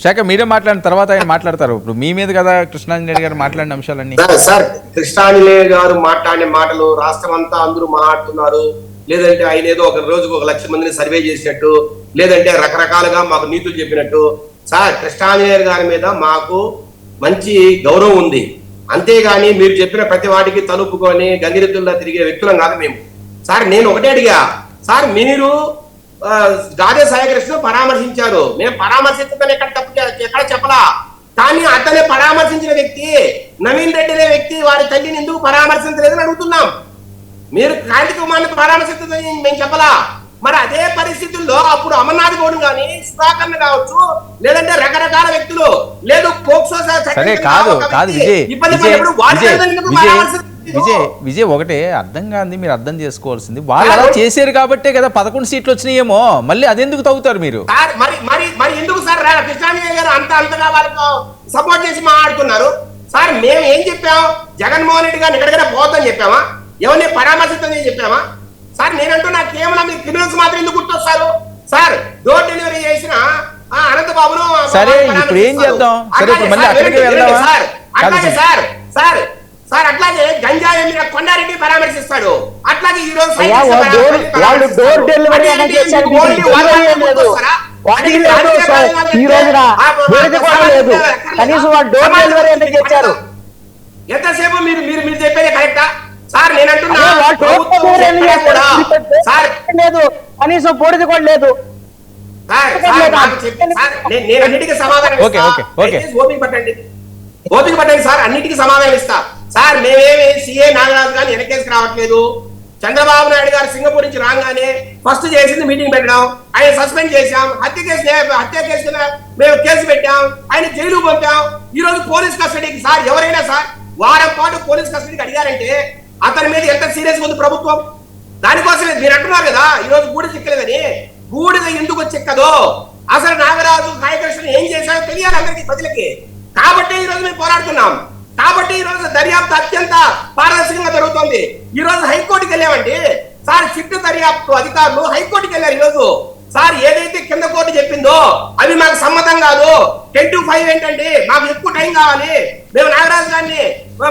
శాఖ మీరే మాట్లాడిన తర్వాత ఆయన మాట్లాడతారు. ఇప్పుడు మీ మీద కదా కృష్ణాంజనేయులు గారు మాట్లాడిన అంశాలన్నీ. సార్ కృష్ణాంజనేయులు గారు మాట్లాడిన మాటలు రాష్ట్రం అంతా అందరూ మాట్లాడుతున్నారు. లేదంటే ఆయన ఏదో ఒక రోజుకు 1,00,000 మందిని సర్వే చేసినట్టు, లేదంటే రకరకాలుగా మాకు నీతులు చెప్పినట్టు. సార్ కృష్ణాంజనేయులు గారి మీద మాకు మంచి గౌరవం ఉంది. అంతేగాని మీరు చెప్పిన ప్రతి వాటికి తలుపుకొని గంగిరెద్దుల్లా తిరిగే వ్యక్తులం కాదు మేము. సార్ నేను ఒకటే అడిగా, సార్ మీరు గాదే సాయికృష్ణ పరామర్శించారు, మేము పరామర్శించదని ఎక్కడ చెప్పలా. కానీ అతనే పరామర్శించిన వ్యక్తి నవీన్ రెడ్డి అనే వ్యక్తి వారి తల్లిని ఎందుకు పరామర్శించలేదని అడుగుతున్నాం. మీరు క్రాంతి కుమార్ని పరామర్శించదని మేము చెప్పలా. మరి అదే పరిస్థితుల్లో అప్పుడు అమర్నాథ్ గౌడ్ కానీ సుధాకర్ కావచ్చు, లేదంటే రకరకాల వ్యక్తులు లేదు పోక్సో విజయ్ ఒకటే అర్థం కాదు, మీరు అర్థం చేసుకోవాల్సింది వాళ్ళు అలా చేశారు కాబట్టే కదా 11 సీట్లు వచ్చినాయేమో. మళ్ళీ అదెందుకు తగ్గుతారు మీరు? మరి ఎందుకు సార్ కృష్ణాంజనేయ గారు అంతగా వాళ్ళకు సపోర్ట్ చేసి మాట్లాడుతున్నారు? సార్ మేము ఏం చెప్పాం? జగన్మోహన్ రెడ్డి గారిని ఎక్కడికైనా పోతామని చెప్పామా? ఎవరిని పరామర్శించని చెప్పామా? సార్ నేనంటూ కేవలం మీరు క్రిమినల్స్ మాత్రం ఎందుకు గుర్తొస్తారు? సార్ డోర్ డెలివరీ చేసిన అనంతబాబును సరే ఇప్పుడు ఏం చేద్దాం? సరే ఇప్పుడు మళ్ళీ అక్కడికి వెళ్దామా? అట్లాగే సార్ అట్లాగే గంజాయి మీద కొండారెడ్డి పరామర్శిస్తాడు. అట్లాగే ఈ రోజు డోర్ డెలివరీ ఎంతసేపు మీరు మీరు మీరు చెప్పేది కరెక్టా? సార్ నేను అంటున్నా కనీసం బోర్డు కూడా లేదు. నేను అన్నిటికీ సమాధానం ఓపిక పట్టండి సార్, అన్నిటికీ సమాధానం ఇస్తా. సార్ మేమేమి సిఏ నాగరాజు గారిని వెనకేసుకు రావట్లేదు. చంద్రబాబు నాయుడు గారు సింగపూర్ నుంచి రాగానే ఫస్ట్ చేసింది మీటింగ్ పెట్టడం, ఆయన సస్పెండ్ చేశాం. హత్య కేసు మేము కేసు పెట్టాం, ఆయన జైలు పంపాం. ఈ రోజు పోలీస్ కస్టడీకి. సార్ ఎవరైనా సార్ వారం పాటు పోలీస్ కస్టడీకి అడిగారంటే అతని మీద ఎంత సీరియస్ ఉంది ప్రభుత్వం? దానికోసమే మీరు అంటున్నారు కదా ఈ రోజు బూడిద చిక్కలేదని. బూడిద ఎందుకు చిక్కదో అసలు నాగరాజు సాయికృష్ణ ఏం చేశారో తెలియాలి అందరికీ, ప్రజలకి. కాబట్టి ఈ రోజు మేము పోరాడుతున్నాం. కాబట్టి ఈ రోజు దర్యాప్తు అత్యంత పారదర్శకంగా జరుగుతుంది. ఈ రోజు హైకోర్టుకి వెళ్ళామండి సార్, సిట్టు దర్యాప్తు అధికారులు హైకోర్టుకి వెళ్ళారు ఈ రోజు. సార్ ఏదైతే కింద కోర్టు చెప్పిందో అవి మాకు సమ్మతం కాదు. 10 to 5 ఏంటండి, మాకు ఎక్కువ టైం కావాలి, మేము నాగరాజు గారిని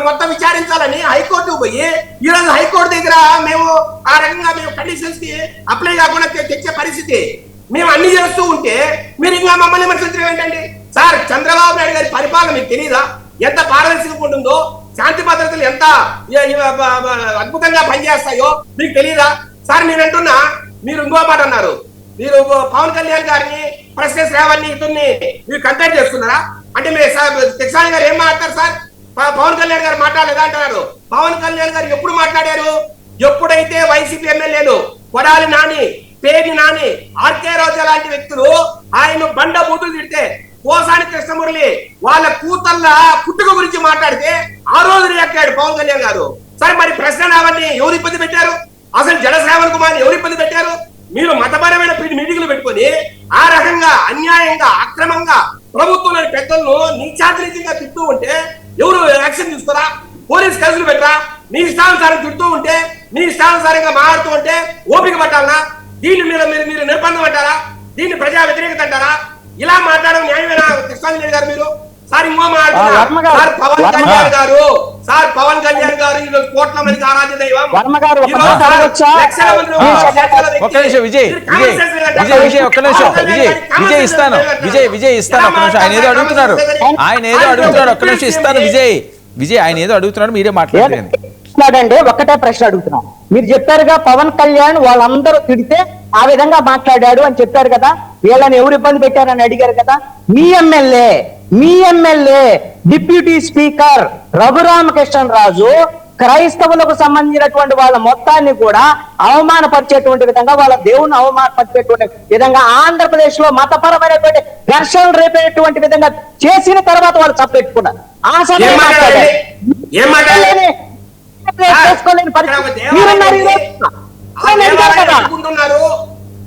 మొత్తం విచారించాలని హైకోర్టుకు పోయి ఈ రోజు హైకోర్టు దగ్గర మేము ఆ రకంగా మేము కండిషన్స్ కి అప్లై కాకుండా తెచ్చే పరిస్థితి. మేము అన్ని చేస్తూ ఉంటే మీరు ఇంకా మమ్మల్ని విమర్శించడం ఏంటండి? సార్ చంద్రబాబు నాయుడు గారి పరిపాలన మీకు తెలియదా? ఎంత పారదర్శకంగా ఉంటుందో, శాంతి భద్రతలు ఎంత అద్భుతంగా పనిచేస్తాయో మీకు తెలియదా? సార్ నేను అంటున్నా, మీరు ఇంకో మాట అన్నారు, మీరు పవన్ కళ్యాణ్ గారిని ప్రశ్న శ్రావణ్ని ఇతన్ని మీరు కంపేర్ చేస్తున్నారా? అంటే మీరు కృష్ణాంజనేయులు గారు ఏం మాట్లాడతారు సార్? పవన్ కళ్యాణ్ గారు మాట్లాడలేదా అంటున్నారు. పవన్ కళ్యాణ్ గారు ఎప్పుడు మాట్లాడారు? ఎప్పుడైతే వైసీపీ ఎమ్మెల్యేలు కొడాలి నాని, పేరు నాని, ఆర్కే రోజా లాంటి వ్యక్తులు ఆయన బండ బూతులు తిడితే, పోసాని కృష్ణమురళి వాళ్ళ కూతల్ల పుట్టుక గురించి మాట్లాడితే ఆ రోజు రియాక్ట్ అయ్యాడు పవన్ కళ్యాణ్ గారు. సరే మరి ప్రశ్న రావని ఎవరు ఇబ్బంది పెట్టారు? అసలు జన శ్రావణ్ కుమార్ ఎవరు ఇబ్బంది పెట్టారు? మీరు మతపరమైన మీటింగ్లు పెట్టుకొని ఆ రకంగా అన్యాయంగా అక్రమంగా ప్రభుత్వంలోని పెద్దలను నీచాతిరీతిగా తిడుతూ ఉంటే ఎవరు యాక్షన్ తీసుకోరా? పోలీస్ కేసులు పెట్టరా? మీ ఇష్టానుసారం తిడుతూ ఉంటే, మీ ఇష్టానుసారంగా మాట్లాడుతూ ఉంటే ఓపిక పట్టాలనా? దీన్ని మీరు నిర్బంధం అంటారా? దీన్ని ప్రజా వ్యతిరేకత అంటారా? ఇలా మాట్లాడడం న్యాయమేనా కృష్ణాంజనేయులు గారు? మీరు సార్ ఇంకో మాట్లాడుతున్నారు. సార్ పవన్ కళ్యాణ్ గారు ఈరోజు కోట్ల మందికి ఆరాధ్య దైవం. విజయ్ ఇస్తాను ఒక్క నిమిషం. ఆయన ఏదో అడుగుతున్నారు, ఒక్క నిమిషం ఇస్తాను. విజయ్ ఆయన ఏదో అడుగుతున్నాడు, మీరే మాట్లాడండి. ఒక్కటే ప్రశ్న అడుగుతున్నా. మీరు చెప్పారుగా పవన్ కళ్యాణ్ వాళ్ళందరూ తిడితే ఆ విధంగా మాట్లాడాడు అని చెప్పారు కదా, వీళ్ళని ఎవరు ఇబ్బంది పెట్టారని అడిగారు కదా. మీ ఎమ్మెల్యే డిప్యూటీ స్పీకర్ రఘురామకృష్ణరాజు క్రైస్తవులకు సంబంధించినటువంటి వాళ్ళ మొత్తాన్ని కూడా అవమానపరిచేటువంటి విధంగా, వాళ్ళ దేవుని అవమానపరిచేటువంటి విధంగా, ఆంధ్రప్రదేశ్ లో మతపరమైనటువంటి ఘర్షణలు రేపేటువంటి విధంగా చేసిన తర్వాత వాళ్ళు చంపెట్టుకున్నారు. ఆ సమయం చేసుకోలేని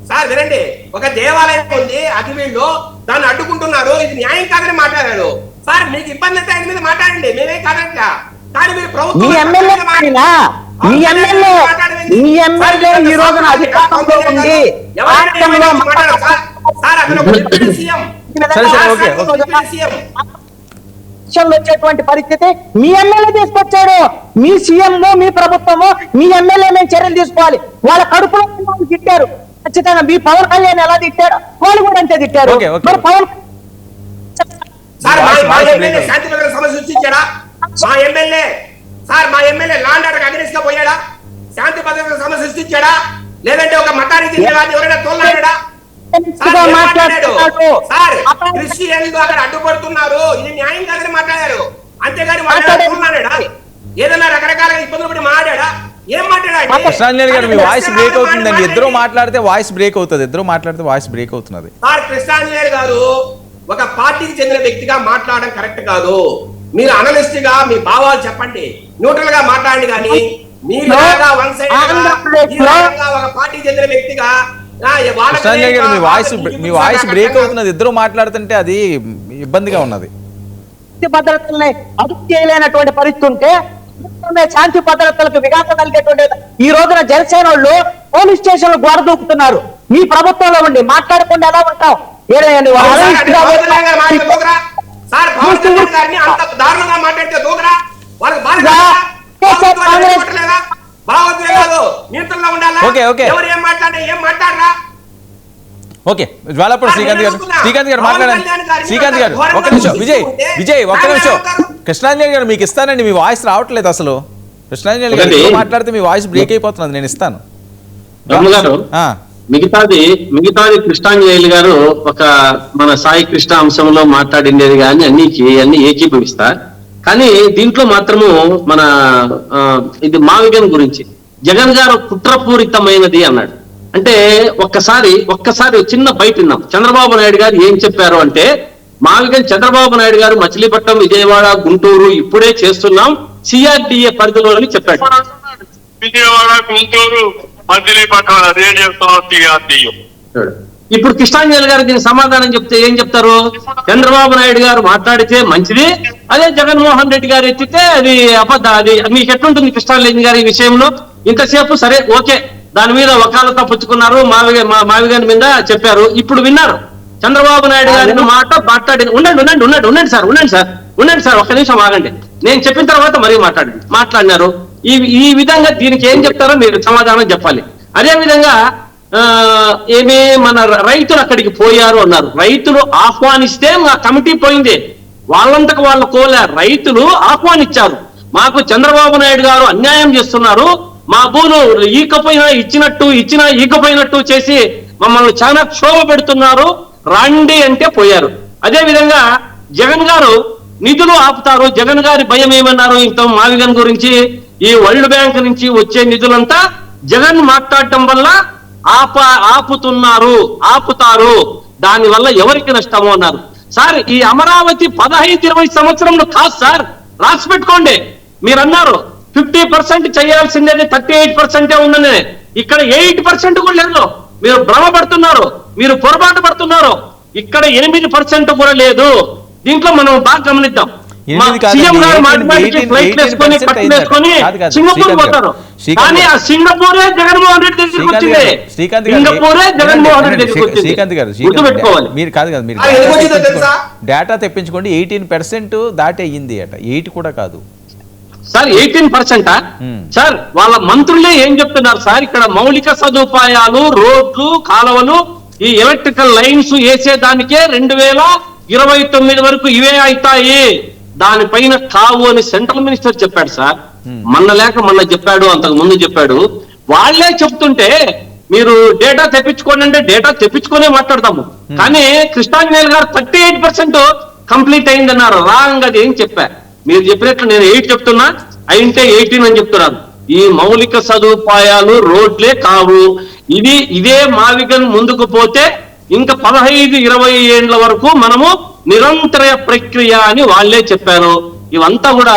సార్ వినండి, ఒక దేవాలయం ఉంది అగ్గివీళ్ళు, దాన్ని అడ్డుకుంటున్నారు, ఇది న్యాయం కాదని మాట్లాడారు. సార్ మీకు ఇబ్బంది అయితే ఆయన మీద మాట్లాడండి, మేమేం కాదట. కానీ మీరు ప్రభుత్వం సార్ అతను సీఎం వచ్చేటువంటి పరిస్థితి మీ ఎమ్మెల్యే తీసుకొచ్చాడు. మీ సీఎం మీ ప్రభుత్వము మీ ఎమ్మెల్యే మేము చర్యలు తీసుకోవాలి. వాళ్ళ కడుపులో తిట్టారు ఖచ్చితంగా. మీ పవన్ కళ్యాణ్ ఎలా తిట్టారు వాళ్ళు కూడా అంతే తిట్టారు. మరి పవన్ శాంతి భద్రత సమస్య సృష్టించాడా? మా ఎమ్మెల్యే లాండ్ ఆర్డర్ అగ్రెస్ట్ గా పోయాడా? శాంతి భద్రత సమస్య సృష్టించాడా? లేదంటే ఒక మతానికి ఎవరైనా తోలాడా? క్రిస్టియన్లు అక్కడ అడ్డుపడుతున్నారు, ఇది న్యాయం కాదని మాట్లాడారు. అంతేగాని తోలాడా? ఏదైనా రకరకాల ఇబ్బందులు పడి మాట్లాడా? ఏం మాట్లాడాడు? కృష్ణాంజలి గారు మీ వాయిస్ బ్రేక్ అవుతుందండి. ఇద్దరు మాట్లాడితే వాయిస్ బ్రేక్ అవుతుంది. సార్ కృష్ణాంజలి గారు ఒక పార్టీకి చెందిన వ్యక్తిగా మాట్లాడడం కరెక్ట్ కాదు. మీరు అనలిస్ట్ గా మీ భావాలు చెప్పండి, న్యూట్రల్ గా మాట్లాడండి. కానీ మీరు వన్ సైడ్ ఒక పార్టీకి చెందిన వ్యక్తిగా కృష్ణాంజలి గారు మీ వాయిస్ బ్రేక్ అవుతున్నది. ఇద్దరు మాట్లాడుతుంటే అది ఇబ్బందిగా ఉన్నది. భద్రతల్ని అదుపు చేయలేనటువంటి పరిస్థితి ఉంటే శాంతి భద్రతలకు విఘాతం కలిగేటువంటి ఈ రోజున జనసేన వాళ్ళు పోలీస్ స్టేషన్లు గోడ దూకుతున్నారు. మీ ప్రభుత్వంలో ఉండి మాట్లాడకుండా ఎలా ఉంటాం? ఓకే జ్వాలాపూడి శ్రీకాంత్ గారు మాట్లాడండి. శ్రీకాంత్ గారు ఒక్క నిమిషం. విజయ్ ఒక్క నిమిషం. కృష్ణాంజలి గారు మీకు ఇస్తానండి. మీ వాయిస్ రావట్లేదు అసలు. కృష్ణాంజలి గారు మాట్లాడితే మీ వాయిస్ బ్రేక్ అయిపోతున్నది. నేను ఇస్తాను. మిగతాది కృష్ణాంజలి గారు ఒక మన సాయి కృష్ణ అంశంలో మాట్లాడిండేది కానీ అన్ని ఏకీభవిస్తా. కానీ దీంట్లో మాత్రము మన ఇది మావిగన్ గురించి జగన్ గారు కుట్రపూరితమైనది అన్నాడు. అంటే ఒక్కసారి చిన్న బయట విన్నాం. చంద్రబాబు నాయుడు గారు ఏం చెప్పారు అంటే, మావిగన్ చంద్రబాబు నాయుడు గారు మచిలీపట్నం, విజయవాడ, గుంటూరు ఇప్పుడే చేస్తున్నాం సిఆర్డిఏ పరిధిలో అని చెప్పాడు. విజయవాడ, గుంటూరు, మచిలీపట్నం అదే చేస్తున్నాం సిఆర్డిఏ. ఇప్పుడు కృష్ణాంజలి గారు దీనికి సమాధానం చెప్తే ఏం చెప్తారు? చంద్రబాబు నాయుడు గారు మాట్లాడితే మంచిది, అదే జగన్మోహన్ రెడ్డి గారు ఎత్తితే అది అబద్ధ. అది మీకు ఎట్లుంటుంది కృష్ణాంజలి గారి విషయంలో? ఇంతసేపు సరే ఓకే, దాని మీద వకాలత పుచ్చుకున్నారు, మావిగన్ మీద చెప్పారు. ఇప్పుడు విన్నారు చంద్రబాబు నాయుడు గారి మాట మాట్లాడింది. ఉండండి సార్ ఒక్క నిమిషం ఆగండి. నేను చెప్పిన తర్వాత మరీ మాట్లాడినారు. ఈ విధంగా దీనికి ఏం చెప్తారో మీరు సమాధానం చెప్పాలి. అదే విధంగా మన రైతులు అక్కడికి పోయారు అన్నారు. రైతులు ఆహ్వానిస్తే మా కమిటీ పోయింది. వాళ్ళంతకు వాళ్ళు కోలారు. రైతులు ఆహ్వానించారు. మాకు చంద్రబాబు నాయుడు గారు అన్యాయం చేస్తున్నారు, మా భూములు ఈకపోయినట్టు చేసి మమ్మల్ని చాలా క్షోభ పెడుతున్నారు, రండి అంటే పోయారు. అదే విధంగా జగన్ గారు నిధులు ఆపుతారు. జగన్ గారి భయం ఏమన్నారు? ఇంత మావిగన్ గురించి, ఈ వరల్డ్ బ్యాంక్ నుంచి వచ్చే నిధులంతా జగన్ మాట్లాడటం వల్ల ఆపుతారు, దాని వల్ల ఎవరికి నష్టము అన్నారు. సార్ ఈ అమరావతి 15-20 సంవత్సరంలో కాదు సార్, రాసి పెట్టుకోండి. మీరు అన్నారు 50% చేయాల్సిందేది 38% ఉందని. ఇక్కడ 8% కూడా లేదు. మీరు భ్రమపడుతున్నారు, మీరు పొరపాటు పడుతున్నారు. ఇక్కడ 8% కూడా లేదు. దీంట్లో మనం బాగా గమనిద్దాం. సీఎం గారు మాట్లాడి ఫ్లైట్ వేసుకొని పట్టు వేసుకొని సింగపూర్ పోతారు. కానీ ఆ సింగపూరే జగన్మోహన్ రెడ్డి దగ్గరికి వచ్చింది. శ్రీకాంత్ గారు మీరు కాదు కదా, మీరు డేటా తెప్పించుకోండి. 18% దాటి అయ్యింది అట, 8 కూడా కాదు సార్. 18%? సార్ వాళ్ళ మంత్రులే ఏం చెప్తున్నారు సార్, ఇక్కడ మౌలిక సదుపాయాలు, రోడ్లు, కాలువలు, ఈ ఎలక్ట్రికల్ లైన్స్ వేసేదానికే 2029 వరకు ఇవే అవుతాయి, దానిపైన కావు అని సెంట్రల్ మినిస్టర్ చెప్పాడు సార్. మొన్న చెప్పాడు, అంతకు ముందు చెప్పాడు. వాళ్లే చెప్తుంటే మీరు డేటా తెప్పించుకోండి అంటే డేటా తెప్పించుకునే మాట్లాడతాము. కానీ కృష్ణాంజలి గారు 38% కంప్లీట్ అయిందన్నారు. రాంగ్. అది ఏం చెప్పారు? మీరు చెప్పినట్లు నేను 8 చెప్తున్నా, అయింటే 18 అని చెప్తున్నాను. ఈ మౌలిక సదుపాయాలు రోడ్లే కావు. ఇదే మావిగన్ ముందుకు పోతే ఇంకా 15-20 ఏళ్ల వరకు మనము నిరంతర ప్రక్రియ అని వాళ్లే చెప్పారు. ఇవంతా కూడా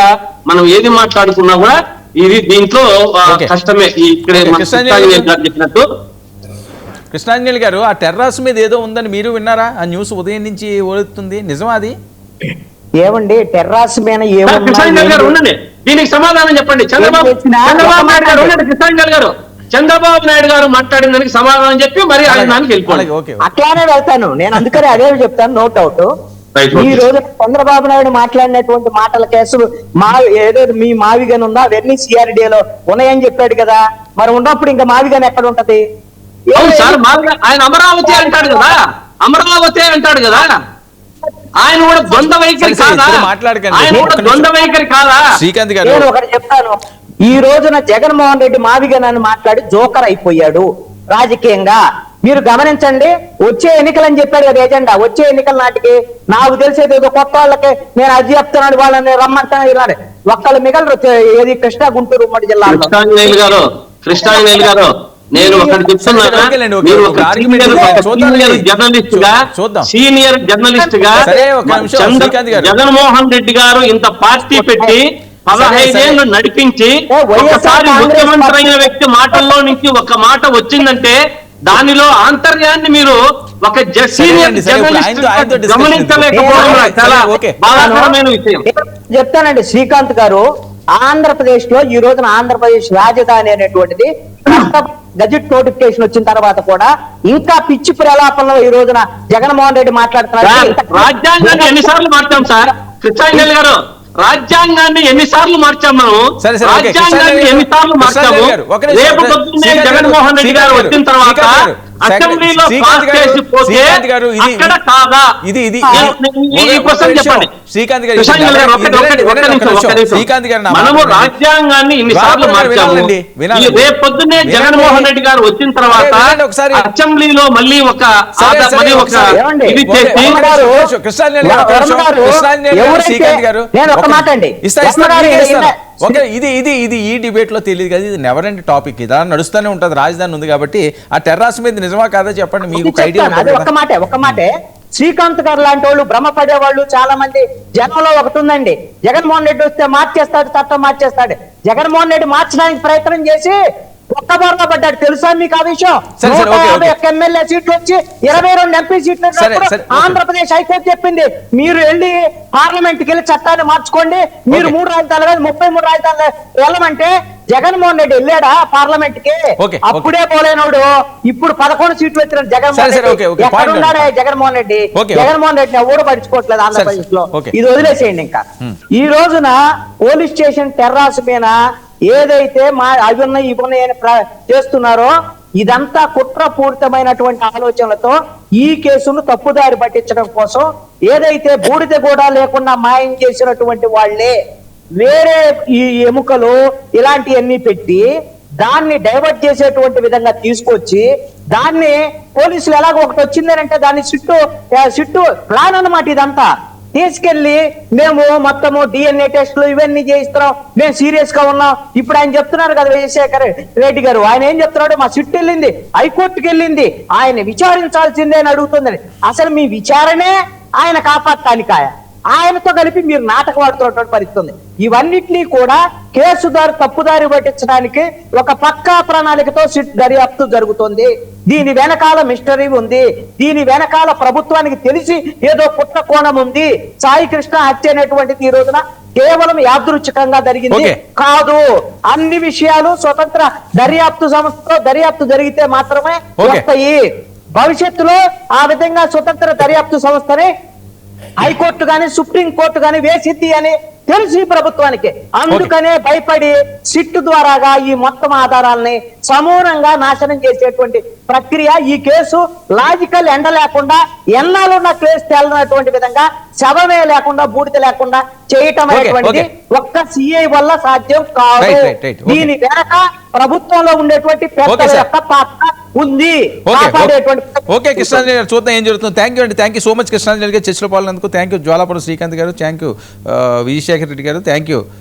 మనం ఏది మాట్లాడుకున్నా కూడా ఇది దీంట్లో కష్టమే. ఇక్కడే చెప్పినట్టు కృష్ణాంజలి గారు, ఆ టెర్రస్ మీద ఏదో ఉందని మీరు విన్నారా? ఆ న్యూస్ ఉదయం నుంచి ఓడుతుంది, నిజమా అది? ఏమండి టెర్రాస్ మీద కృష్ణాంజలి గారు ఉండండి, దీనికి సమాధానం చెప్పండి. చంద్రబాబు నాయుడు గారు ఉండండి. కృష్ణాంజలి గారు చంద్రబాబు నాయుడు గారు మాట్లాడిన దానికి సమాధానం చెప్పి మరి ఆయన దానికి వెళ్ళిపోవాలి. అలాగే, ఓకే. అట్లానే వెళ్తాను నేను, అందుకనే అదే చెప్తాను, నోట్ అవుట్. Right, ఈ okay. రోజు చంద్రబాబు నాయుడు మాట్లాడినటువంటి మాటల కేసు ఏదో మీ మావిగాని ఉందా, అవన్నీ సిఆర్డీలో ఉన్నాయని చెప్పాడు కదా, మరి ఉన్నప్పుడు ఇంకా మావిగాని ఎక్కడ ఉంటది? అవును సార్, ఆయన అమరావతి అంటాడు కదా, అమరావతి అంటాడు కదా, ఆయన కూడా ద్వంద్వ వైఖరి సరే, కాదా? ఇద్దరు మాట్లాడకండి. ఆయన కూడా ద్వంద్వ వైఖరి కాదా? శ్రీకాంత్ గారు, నేను ఒకటి చెప్తాను, ఈ రోజున జగన్మోహన్ రెడ్డి మావిగానని మాట్లాడి జోకర్ అయిపోయాడు రాజకీయంగా. మీరు గమనించండి, వచ్చే ఎన్నికలు అని చెప్పాడు కదా ఎజెండా, వచ్చే ఎన్నికల నాటికి నాకు తెలిసేది ఏదో కొత్త వాళ్ళకి నేను అది చెప్తున్నాడు, వాళ్ళని రమ్మంటాను ఇలానే ఒక్కళ్ళు మిగలరు. ఏది కృష్ణా గుంటూరు ఉమ్మడి జిల్లాలో. కృష్ణాంజనేయులు గారు నేను ఒకటి చెప్తున్నాను, మీరు ఒక సీనియర్ జర్నలిస్ట్ గా జగన్మోహన్ రెడ్డి గారు ఇంత పార్టీ పెట్టి 15 ఏళ్ళు నడిపించి ఒకసారి ముఖ్యమంత్రి అయిన వ్యక్తి మాటల్లో నుంచి ఒక మాట వచ్చిందంటే దానిలో ఆంతర్యాన్ని మీరు ఒక సీనియర్ జర్నలిస్ట్ గమనించలేకపోవడం చాలా బాధాకరమైన విషయం. చెప్తానండి శ్రీకాంత్ గారు, ఆంధ్రప్రదేశ్ లో ఈ రోజున ఆంధ్రప్రదేశ్ రాజధాని అనేటువంటిది గజెట్ నోటిఫికేషన్ వచ్చిన తర్వాత కూడా ఇంకా పిచ్చి ప్రలాపంలో ఈ రోజున జగన్మోహన్ రెడ్డి మాట్లాడుతున్నారు. రాజ్యాంగాన్ని ఎన్నిసార్లు మార్చాం సార్ కృష్ణాంజలి గారు? రాజ్యాంగాన్ని ఎన్నిసార్లు మార్చాం మనం? రాజ్యాంగాన్ని ఎన్నిసార్లు మార్చాము? రేపు పొద్దున్నే జగన్మోహన్ రెడ్డి గారు వచ్చిన తర్వాత అసెంబ్లీలో పాస్ చేసి పోతే అక్కడ కాదా? ఈ క్వశ్చన్ చెప్పండి శ్రీకాంత్ గారు. మనము రాజ్యాంగాన్ని ఇన్నిసార్లు మార్చాము. రేపు పొద్దున్నే జగన్మోహన్ రెడ్డి గారు వచ్చిన తర్వాత అసెంబ్లీలో మళ్ళీ ఒక ఇది చేసి శ్రీకాంత్ గారు ఇది ఈ డిబేట్ లో తెలియదు కదా, ఇది నెవర్ ఎండ్ టాపిక్, ఇది నడుస్తూనే ఉంటది. రాజధాని ఉంది కాబట్టి ఆ టెర్రాస్ మీద నిజమా కాదా చెప్పండి, మీకు ఐడియా. ఒక మాటే శ్రీకాంత్ గారు లాంటి వాళ్ళు భ్రమపడే వాళ్ళు చాలా మంది జనంలో ఒకటి ఉందండి, జగన్మోహన్ రెడ్డి వస్తే మార్చేస్తాడు, చట్టం మార్చేస్తాడు. జగన్మోహన్ రెడ్డి మార్చడానికి ప్రయత్నం చేసి ఒక్క బారిలో పడ్డాడు, తెలుసా మీకు ఆ విషయం? 151 ఎమ్మెల్యే సీట్లు వచ్చి 22 ఎంపీ సీట్లు ఆంధ్రప్రదేశ్ హైకోర్టు చెప్పింది, మీరు వెళ్ళి పార్లమెంట్ కి వెళ్ళి చట్టాన్ని మార్చుకోండి, మీరు 3 రాజధానులు కాదు 33 రాజధానులు వెళ్ళమంటే జగన్మోహన్ రెడ్డి వెళ్ళాడా పార్లమెంట్ కి? అప్పుడే పోలేనోడు ఇప్పుడు 11 సీట్లు వచ్చిన జగన్మోహన్ రెడ్డి ఎక్కడున్నాడా? జగన్మోహన్ రెడ్డిని ఎవరు పడుచుకోవట్లేదు ఆంధ్రప్రదేశ్ లో. ఇది వదిలేసేయండి. ఇంకా ఈ రోజున పోలీస్ స్టేషన్ టెర్రాస్ మీద ఏదైతే అవి ఉన్నాయి ఇవి ఉన్నాయని చేస్తున్నారో ఇదంతా కుట్రపూరితమైనటువంటి ఆలోచనలతో ఈ కేసును తప్పుదారి పట్టించడం కోసం ఏదైతే బూడిద కూడా లేకుండా మాయం చేసినటువంటి వాళ్లే వేరే ఈ ఎముకలు ఇలాంటివన్నీ పెట్టి దాన్ని డైవర్ట్ చేసేటువంటి విధంగా తీసుకొచ్చి దాన్ని పోలీసులు ఎలాగో ఒకటి వచ్చిందనంటే దాన్ని సిట్టు ప్లాన్ అన్నమాట. ఇదంతా తీసుకెళ్లి మేము మొత్తము DNA టెస్టులు ఇవన్నీ చేయిస్తున్నాం, మేము సీరియస్ గా ఉన్నాం. ఇప్పుడు ఆయన చెప్తున్నారు కదా విజయశేఖర్ రెడ్డి గారు, ఆయన ఏం చెప్తున్నాడు? మా సిట్ వెళ్ళింది, హైకోర్టుకి వెళ్ళింది, ఆయన విచారించాల్సిందే అని అడుగుతుంది. అసలు మీ విచారణే ఆయన కాపాడటానికాయ, ఆయనతో కలిపి మీరు నాటకం ఆడుతున్నటువంటి పరిస్థితుంది. ఇవన్నిటినీ కూడా కేసుదారు తప్పుదారి పట్టించడానికి ఒక పక్కా ప్రణాళికతో సిట్ దర్యాప్తు జరుగుతుంది. దీని వెనకాల మిస్టరీ ఉంది, దీని వెనకాల ప్రభుత్వానికి తెలిసి ఏదో కుట్ర కోణం ఉంది. సాయి కృష్ణ హత్య అనేటువంటిది ఈ రోజున కేవలం యాదృచ్ఛికంగా జరిగింది కాదు. అన్ని విషయాలు స్వతంత్ర దర్యాప్తు సంస్థతో దర్యాప్తు జరిగితే మాత్రమే వస్తాయి. భవిష్యత్తులో ఆ విధంగా స్వతంత్ర దర్యాప్తు సంస్థని హైకోర్టు గాని సుప్రీం కోర్టు గాని వేసిద్ది అని తెలిసి ప్రభుత్వానికి, అందుకనే భయపడి సిట్టు ద్వారాగా ఈ మొత్తం ఆధారాలని సమూలంగా నాశనం చేసేటువంటి ప్రక్రియ. ఈ కేసు లాజికల్ ఎండ లేకుండా ఎన్నాళ్ళున్న కేసు తేలినటువంటి విధంగా శవమే లేకుండా బూడిద లేకుండా చేయటం అనేటువంటిది ఒక్క సిఐ వల్ల సాధ్యం కాదు. దీని వెనక ప్రభుత్వంలో ఉండేటువంటి పెద్దల యొక్క పాత్ర ఉంది. ఓకే కృష్ణాంజలి గారు, చూద్దాం ఏం జరుగుతుంది. థ్యాంక్ యూ అండి, thank you so much Krishnanjali గారు చర్చలో పాల్గొన్నందుకు. థ్యాంక్ యూ జ్వాలాపురం శ్రీకాంత్ గారు, థ్యాంక్ యూ విజయశేఖర్ రెడ్డి గారు, థ్యాంక్ యూ